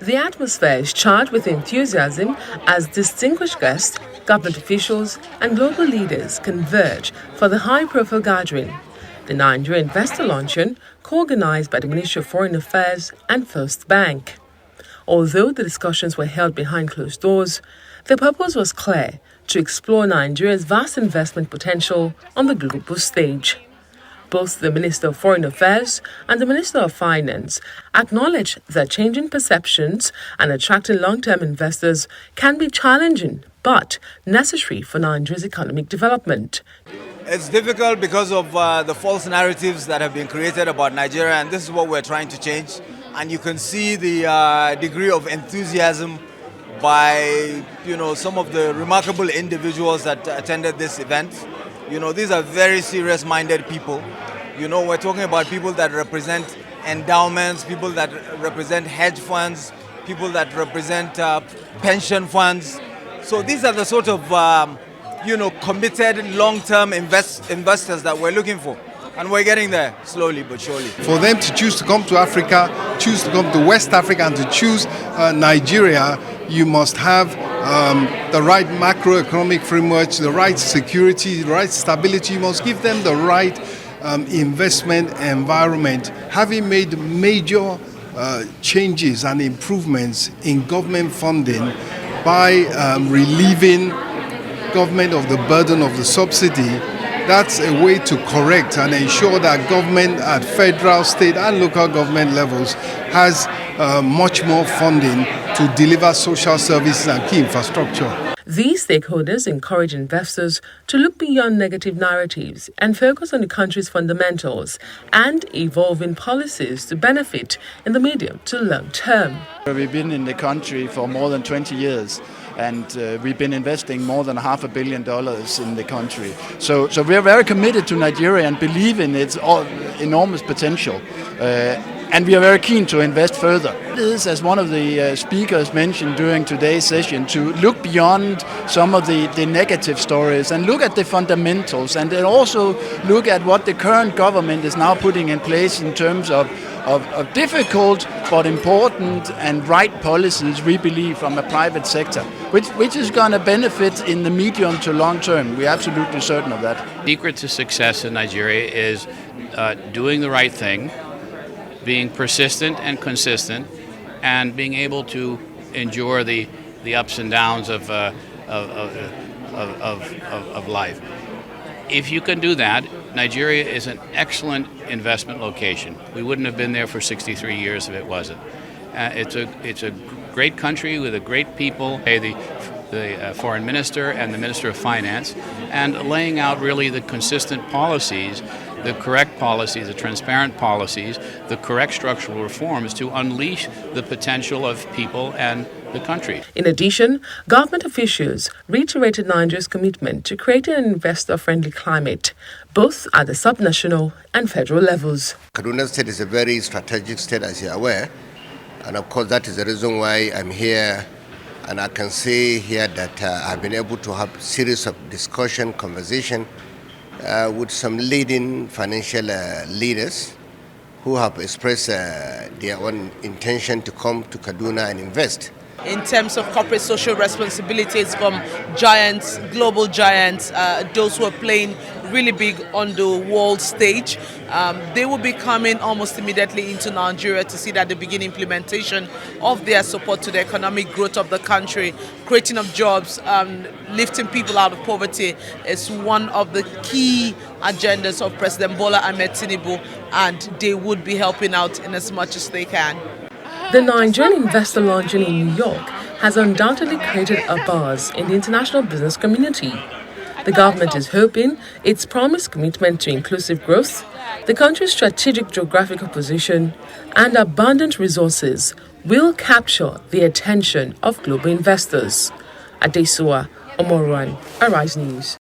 The atmosphere is charged with enthusiasm as distinguished guests, government officials, and local leaders converge for the high-profile gathering. The Nigeria Investor Luncheon, co-organized by the Ministry of Foreign Affairs and First Bank. Although the discussions were held behind closed doors, the purpose was clear: to explore Nigeria's vast investment potential on the global stage. Both the Minister of Foreign Affairs and the Minister of Finance acknowledged that changing perceptions and attracting long-term investors can be challenging but necessary for Nigeria's economic development. It's difficult because of the false narratives that have been created about Nigeria, and this is what we're trying to change. And you can see the degree of enthusiasm by some of the remarkable individuals that attended this event. These are very serious-minded people. We're talking about people that represent endowments, people that represent hedge funds, people that represent pension funds. So these are the sort of, committed long-term investors that we're looking for. And we're getting there, slowly but surely. For them to choose to come to Africa, choose to come to West Africa, and to choose Nigeria, you must have the right macroeconomic framework, the right security, the right stability. You must give them the right investment environment. Having made major changes and improvements in government funding by relieving government of the burden of the subsidy, that's a way to correct and ensure that government at federal, state and local government levels has much more funding to deliver social services and key infrastructure. These stakeholders encourage investors to look beyond negative narratives and focus on the country's fundamentals and evolving policies to benefit in the medium to long term. We've been in the country for more than 20 years. And we've been investing more than $500 million in the country. So we're very committed to Nigeria and believe in its enormous potential. And we are very keen to invest further. It is, as one of the speakers mentioned during today's session, to look beyond some of the negative stories and look at the fundamentals, and then also look at what the current government is now putting in place in terms of difficult but important and right policies, we believe, from a private sector, which is going to benefit in the medium to long term. We're absolutely certain of that. The secret to success in Nigeria is doing the right thing, being persistent and consistent, and being able to endure the ups and downs of life. If you can do that, Nigeria is an excellent investment location. We wouldn't have been there for 63 years if it wasn't. It's a great country with a great people. The foreign minister and the minister of finance, and laying out really the consistent policies, the correct policies, the transparent policies, the correct structural reforms to unleash the potential of people and the country. In addition, government officials reiterated Nigeria's commitment to creating an investor-friendly climate, both at the subnational and federal levels. Kaduna State is a very strategic state, as you're aware, and of course that is the reason why I'm here. And I can say here that I've been able to have a series of discussion, conversation with some leading financial leaders who have expressed their own intention to come to Kaduna and invest. In terms of corporate social responsibilities from giants, global giants, those who are playing really big on the world stage, they will be coming almost immediately into Nigeria to see that they begin implementation of their support to the economic growth of the country, creating of jobs, lifting people out of poverty is one of the key agendas of President Bola Ahmed Tinubu, and they would be helping out in as much as they can. The Nigerian Investor Luncheon in New York has undoubtedly created a buzz in the international business community. The government is hoping its promised commitment to inclusive growth, the country's strategic geographical position, and abundant resources will capture the attention of global investors. Adesua Omoruan, Arise News.